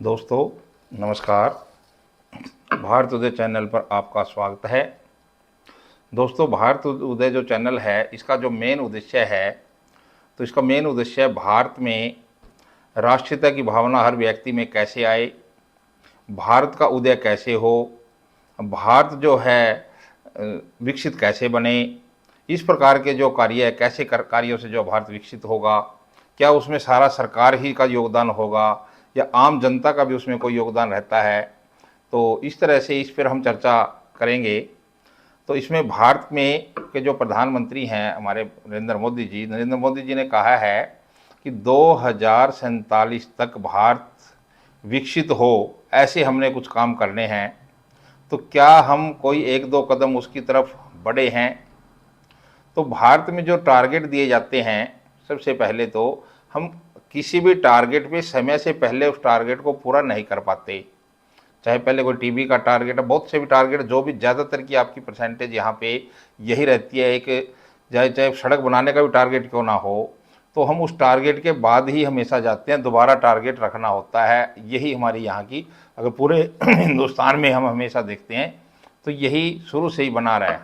दोस्तों नमस्कार। भारत उदय चैनल पर आपका स्वागत है। दोस्तों, भारत उदय जो चैनल है इसका जो मेन उद्देश्य है, तो इसका मेन उद्देश्य भारत में राष्ट्रीयता की भावना हर व्यक्ति में कैसे आए, भारत का उदय कैसे हो, भारत जो है विकसित कैसे बने, इस प्रकार के जो कार्य है, कैसे कार्यों से जो भारत विकसित होगा, क्या उसमें सारा सरकार ही का योगदान होगा या आम जनता का भी उसमें कोई योगदान रहता है। तो इस तरह से इस पर हम चर्चा करेंगे। तो इसमें भारत में के जो प्रधानमंत्री हैं हमारे नरेंद्र मोदी जी ने कहा है कि 2047 तक भारत विकसित हो, ऐसे हमने कुछ काम करने हैं। तो क्या हम कोई एक दो कदम उसकी तरफ बढ़े हैं? तो भारत में जो टारगेट दिए जाते हैं, सबसे पहले तो हम किसी भी टारगेट पे समय से पहले उस टारगेट को पूरा नहीं कर पाते। चाहे पहले कोई टीबी का टारगेट है, बहुत से भी टारगेट, जो भी ज़्यादातर की आपकी परसेंटेज यहाँ पे यही रहती है। एक चाहे चाहे सड़क बनाने का भी टारगेट क्यों ना हो, तो हम उस टारगेट के बाद ही हमेशा जाते हैं, दोबारा टारगेट रखना होता है। यही हमारी यहाँ की, अगर पूरे हिंदुस्तान में हम हमेशा देखते हैं तो यही शुरू से ही बना रहा है।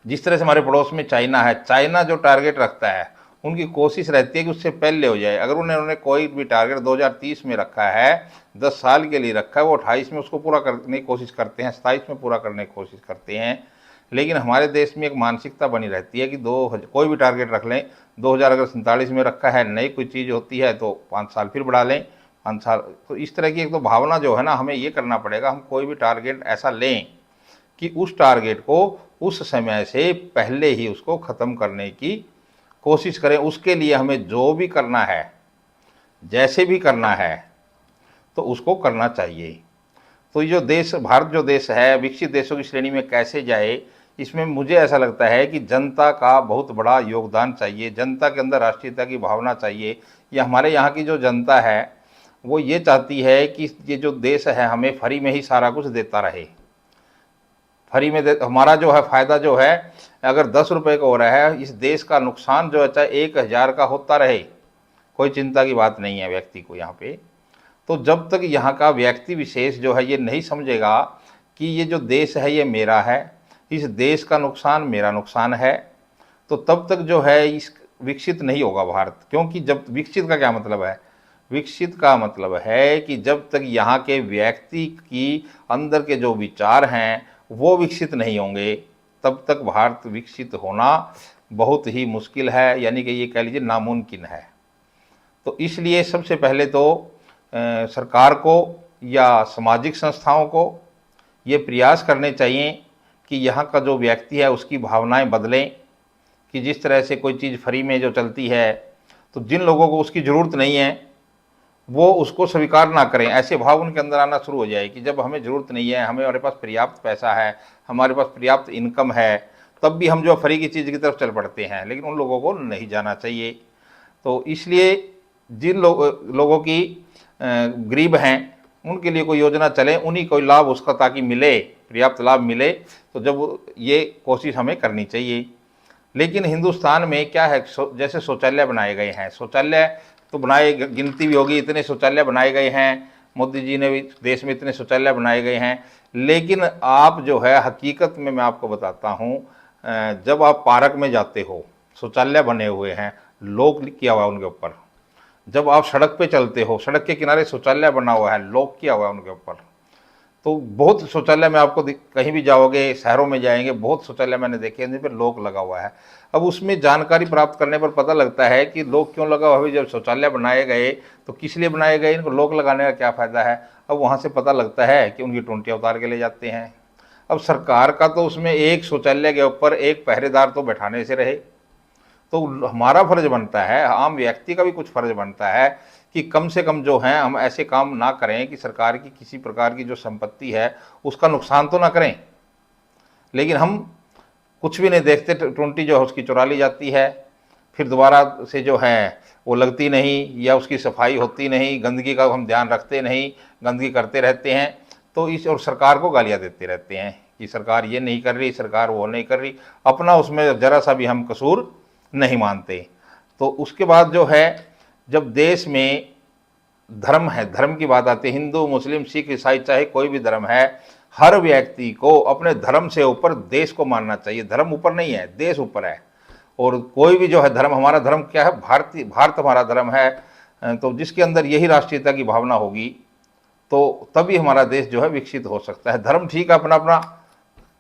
जिस तरह से हमारे पड़ोस में चाइना है, चाइना जो टारगेट रखता है उनकी कोशिश रहती है कि उससे पहले हो जाए। अगर उन्होंने कोई भी टारगेट 2030 में रखा है, 10 साल के लिए रखा है, वो 28 में उसको पूरा करने की कोशिश करते हैं, 27 में पूरा करने की कोशिश करते हैं। लेकिन हमारे देश में एक मानसिकता बनी रहती है कि कोई भी टारगेट रख लें, 2000 अगर 47 में रखा है, नई कोई चीज़ होती है तो 5 साल फिर बढ़ा लें, 5 साल। तो इस तरह की एक तो भावना जो है ना, हमें ये करना पड़ेगा, हम कोई भी टारगेट ऐसा लें कि उस टारगेट को उस समय से पहले ही उसको ख़त्म करने की कोशिश करें। उसके लिए हमें जो भी करना है, जैसे भी करना है, तो उसको करना चाहिए। तो ये जो देश, भारत जो देश है, विकसित देशों की श्रेणी में कैसे जाए, इसमें मुझे ऐसा लगता है कि जनता का बहुत बड़ा योगदान चाहिए। जनता के अंदर राष्ट्रीयता की भावना चाहिए। या हमारे यहाँ की जो जनता है वो ये चाहती है कि ये जो देश है हमें फ्री में ही सारा कुछ देता रहे। फ्री में हमारा जो है फ़ायदा जो है, अगर 10 रुपये का हो रहा है, इस देश का नुकसान जो है चाहे 1000 का होता रहे, कोई चिंता की बात नहीं है व्यक्ति को यहाँ पे। तो जब तक यहाँ का व्यक्ति विशेष जो है ये नहीं समझेगा कि ये जो देश है ये मेरा है, इस देश का नुकसान मेरा नुकसान है, तो तब तक जो है इस विकसित नहीं होगा भारत। क्योंकि जब विकसित का क्या मतलब है? विकसित का मतलब है कि जब तक यहाँ के व्यक्ति की अंदर के जो विचार हैं वो विकसित नहीं होंगे, तब तक भारत विकसित होना बहुत ही मुश्किल है, यानी कि ये कह लीजिए नामुमकिन है। तो इसलिए सबसे पहले तो सरकार को या सामाजिक संस्थाओं को ये प्रयास करने चाहिए कि यहाँ का जो व्यक्ति है उसकी भावनाएं बदलें। कि जिस तरह से कोई चीज़ फ्री में जो चलती है, तो जिन लोगों को उसकी ज़रूरत नहीं है वो उसको स्वीकार ना करें। ऐसे भाव उनके अंदर आना शुरू हो जाए कि जब हमें ज़रूरत नहीं है, हमारे पास पर्याप्त पैसा है, हमारे पास पर्याप्त इनकम है, तब भी हम जो फ्री की चीज़ की तरफ चल पड़ते हैं। लेकिन उन लोगों को नहीं जाना चाहिए। तो इसलिए जिन लोगों की गरीब हैं उनके लिए कोई योजना चले, उन्हीं को लाभ उसका ताकि मिले, पर्याप्त लाभ मिले। तो जब ये कोशिश हमें करनी चाहिए। लेकिन हिंदुस्तान में क्या है, जैसे शौचालय बनाए गए हैं, शौचालय तो बनाए, गिनती भी होगी, इतने शौचालय बनाए गए हैं, मोदी जी ने भी देश में इतने शौचालय बनाए गए हैं। लेकिन आप जो है हकीकत में मैं आपको बताता हूँ, जब आप पार्क में जाते हो, शौचालय बने हुए हैं, लॉक किया हुआ है उनके ऊपर। जब आप सड़क पे चलते हो, सड़क के किनारे शौचालय बना हुआ है, लॉक किया हुआ है उनके ऊपर। तो बहुत शौचालय में आपको कहीं भी जाओगे, शहरों में जाएंगे, बहुत शौचालय मैंने देखे हैं जिन पर लॉक लगा हुआ है। अब उसमें जानकारी प्राप्त करने पर पता लगता है कि लॉक क्यों लगा हुआ है। जब शौचालय बनाए गए तो किस लिए बनाए गए, इनको लॉक लगाने का क्या फ़ायदा है? अब वहाँ से पता लगता है कि उनकी टोंटियाँ उतार के ले जाते हैं। अब सरकार का तो उसमें एक शौचालय के ऊपर एक पहरेदार तो बैठाने से रहे। तो हमारा फ़र्ज़ बनता है, आम व्यक्ति का भी कुछ फ़र्ज़ बनता है कि कम से कम जो है हम ऐसे काम ना करें कि सरकार की किसी प्रकार की जो संपत्ति है उसका नुकसान तो ना करें। लेकिन हम कुछ भी नहीं देखते, टोंटी जो है उसकी चुरा ली जाती है, फिर दोबारा से जो है वो लगती नहीं, या उसकी सफाई होती नहीं, गंदगी का हम ध्यान रखते नहीं, गंदगी करते रहते हैं। तो इस और सरकार को गालियाँ देते रहते हैं कि सरकार ये नहीं कर रही, सरकार वो नहीं कर रही, अपना उसमें ज़रा सा भी हम कसूर नहीं मानते। तो उसके बाद जो है, जब देश में धर्म है, धर्म की बात आती है, हिंदू मुस्लिम सिख ईसाई चाहे कोई भी धर्म है, हर व्यक्ति को अपने धर्म से ऊपर देश को मानना चाहिए। धर्म ऊपर नहीं है, देश ऊपर है। और कोई भी जो है धर्म, हमारा धर्म क्या है, भारत हमारा धर्म है। तो जिसके अंदर यही राष्ट्रीयता की भावना होगी तो तभी हमारा देश जो है विकसित हो सकता है। धर्म ठीक है, अपना अपना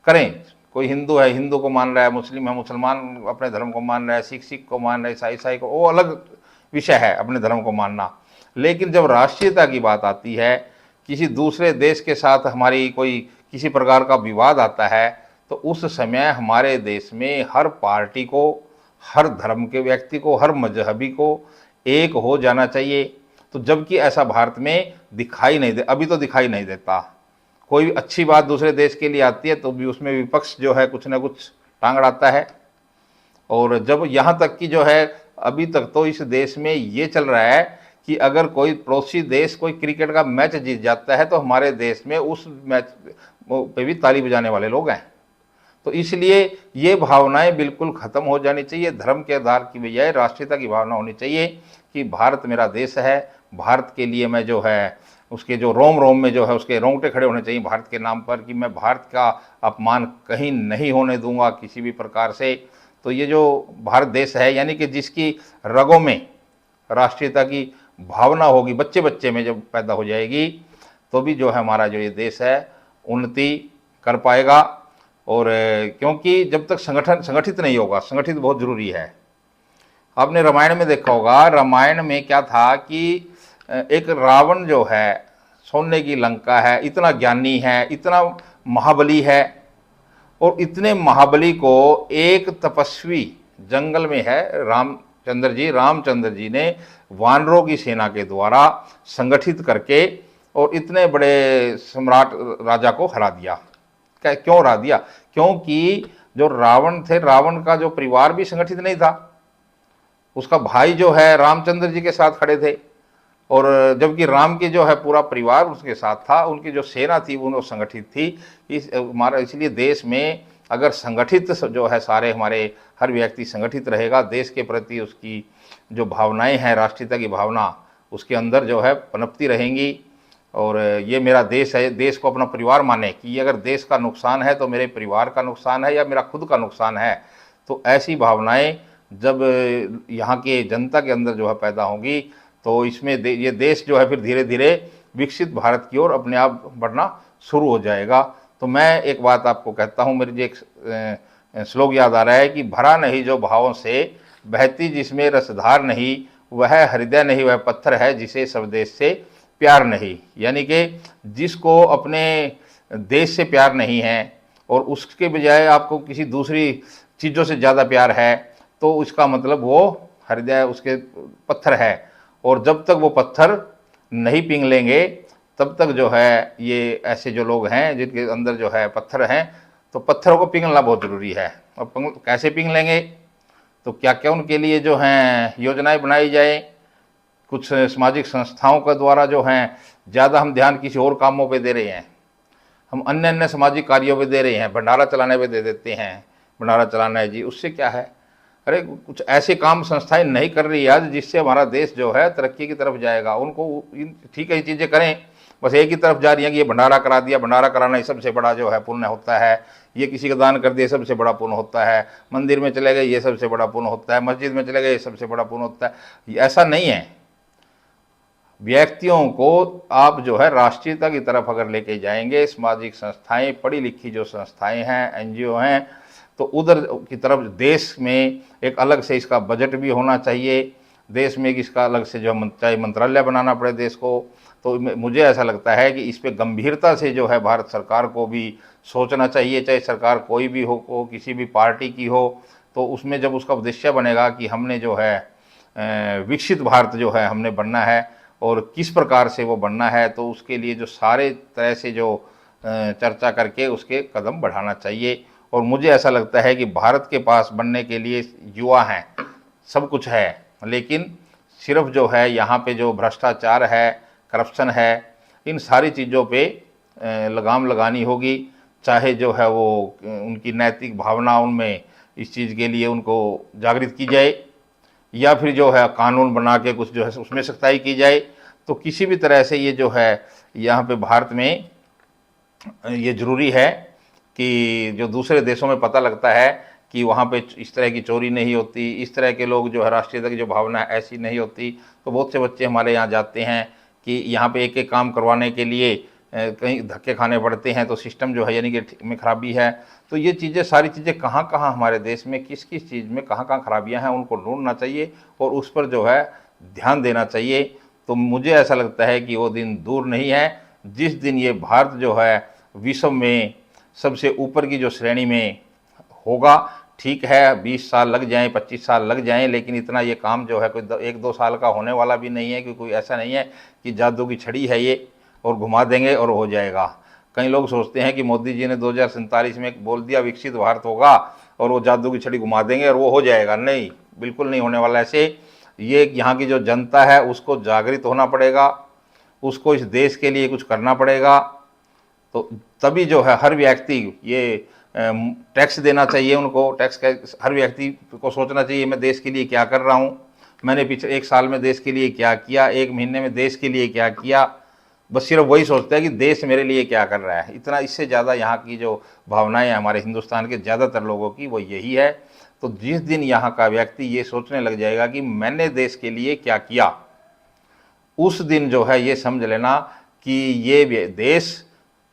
करें, कोई हिंदू है हिंदू को मान रहा है, मुस्लिम है मुसलमान अपने धर्म को मान रहा है, सिख सिख को मान रहा है, ईसाई ईसाई को, वो अलग विषय है अपने धर्म को मानना। लेकिन जब राष्ट्रीयता की बात आती है, किसी दूसरे देश के साथ हमारी कोई किसी प्रकार का विवाद आता है, तो उस समय हमारे देश में हर पार्टी को, हर धर्म के व्यक्ति को, हर मजहबी को एक हो जाना चाहिए। तो जबकि ऐसा भारत में दिखाई नहीं दे, अभी तो दिखाई नहीं देता। कोई अच्छी बात दूसरे देश के लिए आती है तो भी उसमें विपक्ष जो है कुछ ना कुछ टांग अड़ाता है। और जब यहाँ तक कि जो है अभी तक तो इस देश में ये चल रहा है कि अगर कोई पड़ोसी देश कोई क्रिकेट का मैच जीत जाता है तो हमारे देश में उस मैच पे भी ताली बजाने वाले लोग हैं। तो इसलिए ये भावनाएं बिल्कुल ख़त्म हो जानी चाहिए। धर्म के आधार की बजाय राष्ट्रीयता की भावना होनी चाहिए कि भारत मेरा देश है, भारत के लिए मैं जो है उसके जो रोम रोम में जो है उसके रोंगटे खड़े होने चाहिए भारत के नाम पर, कि मैं भारत का अपमान कहीं नहीं होने दूंगा किसी भी प्रकार से। तो ये जो भारत देश है, यानी कि जिसकी रगों में राष्ट्रीयता की भावना होगी, बच्चे बच्चे में जब पैदा हो जाएगी, तो भी जो है हमारा जो ये देश है उन्नति कर पाएगा। और क्योंकि जब तक संगठित नहीं होगा, संगठित बहुत ज़रूरी है। आपने रामायण में देखा होगा, रामायण में क्या था कि एक रावण जो है, सोने की लंका है, इतना ज्ञानी है, इतना महाबली है, और इतने महाबली को एक तपस्वी जंगल में है रामचंद्र जी ने वानरों की सेना के द्वारा संगठित करके और इतने बड़े सम्राट राजा को हरा दिया। क्यों हरा दिया? क्योंकि जो रावण थे, रावण का जो परिवार भी संगठित नहीं था, उसका भाई जो है रामचंद्र जी के साथ खड़े थे, और जबकि राम के जो है पूरा परिवार उसके साथ था, उनकी जो सेना थी वो संगठित थी। इसलिए देश में अगर संगठित जो है सारे हमारे हर व्यक्ति संगठित रहेगा, देश के प्रति उसकी जो भावनाएं हैं, राष्ट्रीयता की भावना उसके अंदर जो है पनपती रहेंगी। और ये मेरा देश है, देश को अपना परिवार माने कि ये अगर देश का नुकसान है तो मेरे परिवार का नुकसान है या मेरा खुद का नुकसान है। तो ऐसी भावनाएं जब यहाँ के जनता के अंदर जो है पैदा होंगी तो इसमें ये देश जो है फिर धीरे धीरे विकसित भारत की ओर अपने आप बढ़ना शुरू हो जाएगा। तो मैं एक बात आपको कहता हूँ, मेरी जो एक श्लोक याद आ रहा है कि भरा नहीं जो भावों से, बहती जिसमें रसधार नहीं, वह हृदय नहीं वह पत्थर है, जिसे स्वदेश से प्यार नहीं। यानी कि जिसको अपने देश से प्यार नहीं है और उसके बजाय आपको किसी दूसरी चीज़ों से ज़्यादा प्यार है, तो उसका मतलब वो हृदय उसके पत्थर है। और जब तक वो पत्थर नहीं पिघ लेंगे तब तक जो है ये ऐसे जो लोग हैं जिनके अंदर जो है पत्थर हैं, तो पत्थरों को पिघलना बहुत ज़रूरी है। और कैसे पिघ लेंगे? तो क्या क्या उनके लिए जो हैं योजनाएं बनाई जाए, कुछ सामाजिक संस्थाओं के द्वारा जो हैं ज़्यादा हम ध्यान किसी और कामों पे दे रहे हैं, हम अन्य अन्य सामाजिक कार्यों पे दे रहे हैं, भंडारा चलाने पे दे देते हैं, भंडारा चलाना है जी, उससे क्या है? अरे कुछ ऐसे काम संस्थाएं नहीं कर रही है आज जिससे हमारा देश जो है तरक्की की तरफ जाएगा। उनको ठीक है ये चीज़ें करें, बस एक ही तरफ जा रही है कि ये भंडारा करा दिया, भंडारा कराना ही सबसे बड़ा जो है पुण्य होता है, ये किसी का दान कर दिया सबसे बड़ा पुण्य होता है, मंदिर में चले गए ये सबसे बड़ा पुण्य होता है, मस्जिद में चले गए ये सबसे बड़ा पुण्य होता है। ऐसा नहीं है। व्यक्तियों को आप जो है राष्ट्रीयता की तरफ अगर लेके जाएंगे, सामाजिक संस्थाएं, पढ़ी लिखी जो संस्थाएं हैं, एनजीओ हैं, तो उधर की तरफ देश में एक अलग से इसका बजट भी होना चाहिए, देश में इसका अलग से जो चाहे मंत्रालय बनाना पड़े देश को। तो मुझे ऐसा लगता है कि इस पे गंभीरता से जो है भारत सरकार को भी सोचना चाहिए, चाहे सरकार कोई भी हो किसी भी पार्टी की हो। तो उसमें जब उसका उद्देश्य बनेगा कि हमने जो है विकसित भारत जो है हमने बनना है और किस प्रकार से वो बनना है, तो उसके लिए जो सारे तरह से जो चर्चा करके उसके कदम बढ़ाना चाहिए। और मुझे ऐसा लगता है कि भारत के पास बनने के लिए युवा हैं, सब कुछ है, लेकिन सिर्फ जो है यहाँ पे जो भ्रष्टाचार है, करप्शन है, इन सारी चीज़ों पे लगाम लगानी होगी। चाहे जो है वो उनकी नैतिक भावना उनमें इस चीज़ के लिए उनको जागृत की जाए, या फिर जो है कानून बना के कुछ जो है उसमें सख्ताई की जाए, तो किसी भी तरह से ये जो है यहाँ पे भारत में ये ज़रूरी है कि जो दूसरे देशों में पता लगता है कि वहाँ पे इस तरह की चोरी नहीं होती, इस तरह के लोग जो है राष्ट्रीयता की जो भावना है ऐसी नहीं होती, तो बहुत से बच्चे हमारे यहाँ जाते हैं कि यहाँ पे एक एक काम करवाने के लिए कहीं धक्के खाने पड़ते हैं, तो सिस्टम जो है यानी कि में खराबी है। तो ये चीज़ें सारी चीज़ें कहाँ कहाँ हमारे देश में किस किस चीज़ में कहाँ कहाँ खराबियाँ हैं उनको ढूंढना चाहिए और उस पर जो है ध्यान देना चाहिए। तो मुझे ऐसा लगता है कि वो दिन दूर नहीं है जिस दिन ये भारत जो है विश्व में सबसे ऊपर की जो श्रेणी में होगा। ठीक है, 20 साल लग जाएं, 25 साल लग जाएं, लेकिन इतना ये काम जो है कोई 1-2 साल का होने वाला भी नहीं है, कि कोई ऐसा नहीं है कि जादू की छड़ी है ये और घुमा देंगे और हो जाएगा। कई लोग सोचते हैं कि मोदी जी ने 2047 में बोल दिया विकसित भारत होगा और वो जादू की छड़ी घुमा देंगे और वो हो जाएगा। नहीं, बिल्कुल नहीं होने वाला ऐसे। ये यहाँ की जो जनता है उसको जागृत होना पड़ेगा, उसको इस देश के लिए कुछ करना पड़ेगा। तो तभी जो है हर व्यक्ति ये टैक्स देना चाहिए उनको, टैक्स का हर व्यक्ति को सोचना चाहिए मैं देश के लिए क्या कर रहा हूँ, मैंने पिछले 1 साल में देश के लिए क्या किया, 1 महीने में देश के लिए क्या किया। बस सिर्फ वही सोचता है कि देश मेरे लिए क्या कर रहा है। इतना, इससे ज़्यादा यहाँ की जो भावनाएं हमारे हिंदुस्तान के ज़्यादातर लोगों की वो यही है। तो जिस दिन यहाँ का व्यक्ति ये सोचने लग जाएगा कि मैंने देश के लिए क्या किया, उस दिन जो है ये समझ लेना कि ये देश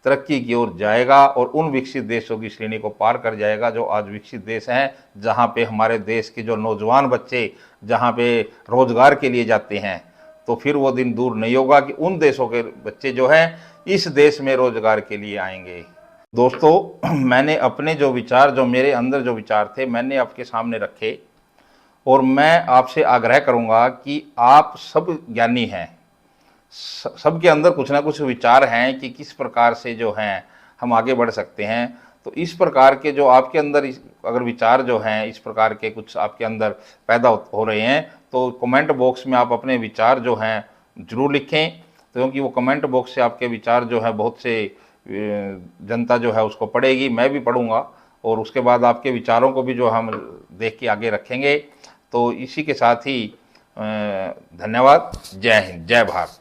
तरक्की की ओर जाएगा और उन विकसित देशों की श्रेणी को पार कर जाएगा जो आज विकसित देश हैं, जहाँ पे हमारे देश के जो नौजवान बच्चे जहाँ पे रोजगार के लिए जाते हैं। तो फिर वो दिन दूर नहीं होगा कि उन देशों के बच्चे जो हैं इस देश में रोजगार के लिए आएंगे। दोस्तों, मैंने अपने जो विचार, जो मेरे अंदर जो विचार थे, मैंने आपके सामने रखे और मैं आपसे आग्रह करूँगा कि आप सब ज्ञानी हैं, सबके अंदर कुछ ना कुछ विचार हैं कि किस प्रकार से जो हैं हम आगे बढ़ सकते हैं। तो इस प्रकार के जो आपके अंदर अगर विचार जो हैं इस प्रकार के कुछ आपके अंदर पैदा हो रहे हैं, तो कमेंट बॉक्स में आप अपने विचार जो हैं ज़रूर लिखें। तो क्योंकि वो कमेंट बॉक्स से आपके विचार जो है बहुत से जनता जो है उसको पढ़ेगी, मैं भी पढ़ूँगा और उसके बाद आपके विचारों को भी जो हम देख के आगे रखेंगे। तो इसी के साथ ही धन्यवाद। जय हिंद, जय भारत।